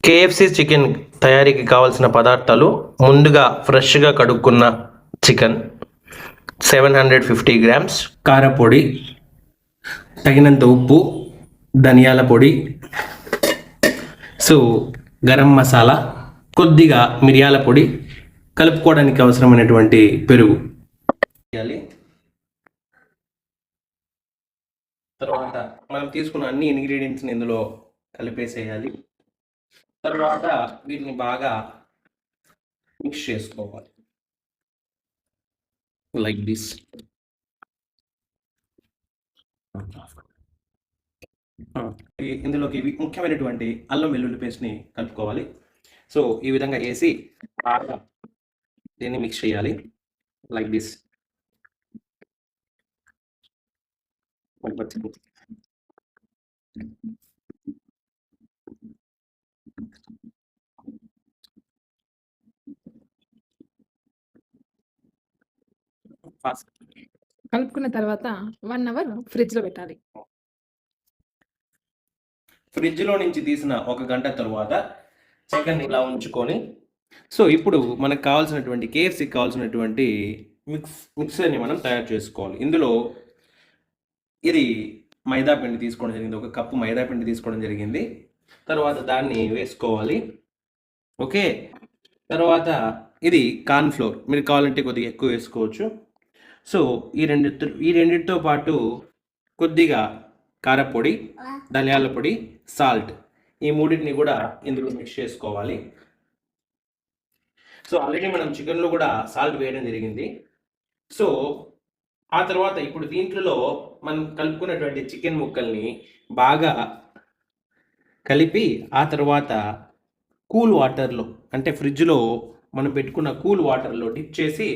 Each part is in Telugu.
కేఎఫ్సి చికెన్ తయారీకి కావాల్సిన పదార్థాలు ముందుగా ఫ్రెష్గా కడుక్కున్న చికెన్ 750 గ్రామ్స్, కారపొడి, తగినంత ఉప్పు, ధనియాల పొడి, గరం మసాలా, కొద్దిగా మిరియాల పొడి, కలుపుకోవడానికి అవసరమైనటువంటి పెరుగు. తర్వాత మనం తీసుకున్న అన్ని ఇంగ్రీడియంట్స్ని ఇందులో కలిపేసేయాలి. తర్వాత వీటిని బాగా మిక్స్ చేసుకోవాలి లైక్ దిస్. ఇందులోకి ముఖ్యమైనటువంటి అల్లం వెల్లుల్లి పేస్ట్ని కలుపుకోవాలి. ఈ విధంగా వేసి బాగా దీన్ని మిక్స్ చేయాలి లైక్ దిస్. కలుపుకున్న తర్వాత 1 అవర్ ఫ్రిడ్జ్లో పెట్టాలి. ఫ్రిడ్జ్లో నుంచి తీసిన 1 గంట తర్వాత చికెన్ ఇలా ఉంచుకొని ఇప్పుడు మనకు కావాల్సినటువంటి కేఎఫ్సీకి కావాల్సినటువంటి మిక్సర్ని మనం తయారు చేసుకోవాలి. ఇందులో ఇది మైదా పిండి తీసుకోవడం జరిగింది, 1 కప్పు మైదా పిండి తీసుకోవడం జరిగింది. తర్వాత దాన్ని వేసుకోవాలి. ఓకే, తర్వాత ఇది కార్న్ ఫ్లోర్, మీరు కావాలంటే కొద్దిగా ఎక్కువ వేసుకోవచ్చు. ఈ రెండింటితో పాటు కొద్దిగా కారపొడి, ధనియాల పొడి, సాల్ట్, ఈ మూడింటిని కూడా ఇందులో మిక్స్ చేసుకోవాలి. ఆల్రెడీ మనం చికెన్లో కూడా సాల్ట్ వేయడం జరిగింది. ఆ తర్వాత ఇప్పుడు దీంట్లో మనం కలుపుకున్నటువంటి చికెన్ ముక్కల్ని బాగా కలిపి ఆ తర్వాత కూల్ వాటర్లో, అంటే ఫ్రిడ్జ్లో మనం పెట్టుకున్న కూల్ వాటర్లో డిప్ చేసి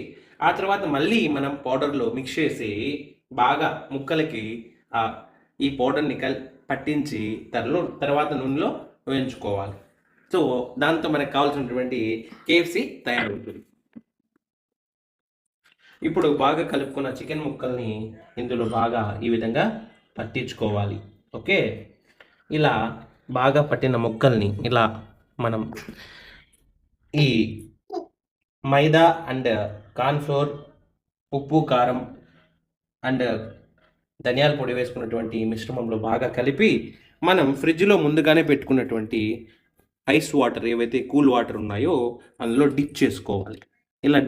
ఆ తర్వాత మళ్ళీ మనం పౌడర్లో మిక్స్ చేసి బాగా ముక్కలకి ఈ పౌడర్ని పట్టించి తర్వాత నూనెలో వేయించుకోవాలి. దాంతో మనకు కావాల్సినటువంటి కేఎఫ్సి తయారవుతుంది. ఇప్పుడు బాగా కలుపుకున్న చికెన్ ముక్కల్ని ఇందులో బాగా ఈ విధంగా పట్టించుకోవాలి. ఓకే, ఇలా బాగా పట్టిన ముక్కల్ని ఇలా మనం ఈ మైదా అండ్ కార్న్ ఫ్లోర్, ఉప్పు, కారం అండ్ ధనియాల పొడి వేసుకున్నటువంటి మిశ్రమంలో బాగా కలిపి మనం ఫ్రిడ్జ్లో ముందుగానే పెట్టుకున్నటువంటి ఐస్ వాటర్, ఏవైతే కూల్ వాటర్ ఉన్నాయో అందులో డిప్ చేసుకోవాలి. ఇలా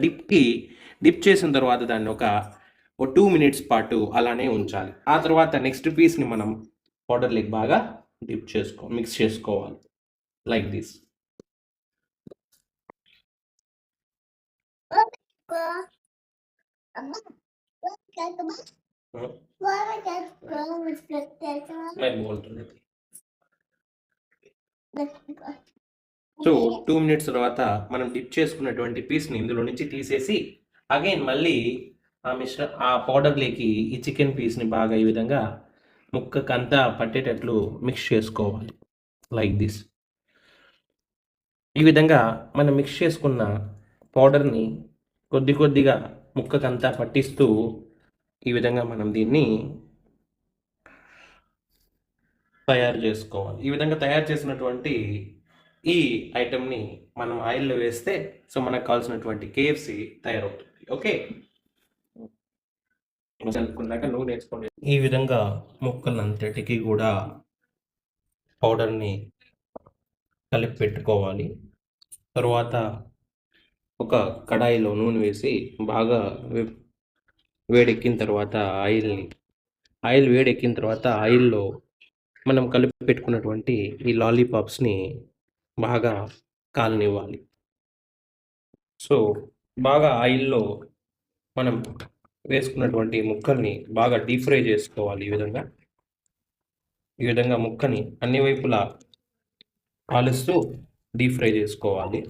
డిప్ చేసిన తర్వాత దాన్ని ఒక 2 మినిట్స్ పాటు అలానే ఉంచాలి. ఆ తర్వాత నెక్స్ట్ పీస్ని మనం పౌడర్లోకి బాగా మిక్స్ చేసుకోవాలి లైక్ దిస్. సో 2 మినిట్స్ తర్వాత మనం డిప్ చేసుకున్నటువంటి పీస్ని ఇందులో నుంచి తీసేసి అగైన్ మళ్ళీ ఆ పౌడర్లోకి ఈ చికెన్ పీస్ని బాగా ఈ విధంగా ముక్కకంతా పట్టేటట్లు మిక్స్ చేసుకోవాలి లైక్ దిస్. ఈ విధంగా మనం మిక్స్ చేసుకున్న పౌడర్ని కొద్దిగా ముక్కకంతా పట్టిస్తూ ఈ విధంగా మనం దీన్ని తయారు చేసుకోవాలి. ఈ విధంగా తయారు చేసినటువంటి ఈ ఐటెంని మనం ఆయిల్లో వేస్తే మనకు కావాల్సినటువంటి కేఎఫ్సి తయారవుతుంది. ఓకే, అనుకున్నాక నూనె వేసుకోండి. ఈ విధంగా ముక్కలంతటికి కూడా పౌడర్ని కలిపి పెట్టుకోవాలి. తర్వాత ఒక కడాయిలో నూనె వేసి బాగా వేడెక్కిన తర్వాత ఆయిల్ వేడెక్కిన తర్వాత ఆయిల్లో మనం కలిపి పెట్టుకున్నటువంటి ఈ లాలీపాప్స్ని బాగా కాలనివ్వాలి. బాగా ఆయిల్లో మనం వేసుకున్నటువంటి ముక్కల్ని బాగా డీప్ ఫ్రై చేసుకోవాలి. ఈ విధంగా ముక్కని అన్ని వైపులా కాలుస్తూ డీప్ ఫ్రై చేసుకోవాలి.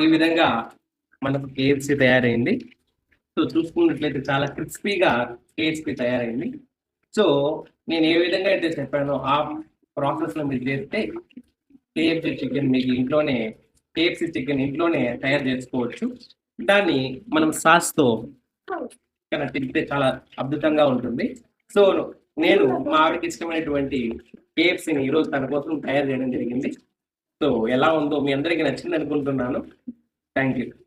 ఈ విధంగా మనకు కేఎఫ్సి తయారైంది. చూసుకున్నట్లయితే చాలా క్రిస్పీగా కేఎఫ్సి తయారైంది. నేను ఏ విధంగా అయితే చెప్పానో ఆ ప్రాసెస్లో మీరు చేస్తే కేఎఫ్సి చికెన్ మీకు కేఎఫ్సి చికెన్ ఇంట్లోనే తయారు చేసుకోవచ్చు. దాన్ని మనం సాస్తో కనుక తింటే చాలా అద్భుతంగా ఉంటుంది. సో నేను మా ఆవిడకి ఇష్టమైనటువంటి కేఎఫ్సీని ఈరోజు తన కోసం తయారు చేయడం జరిగింది. సో ఎలా ఉందో మీ అందరికీ నచ్చింది అనుకుంటున్నాను. Thank you.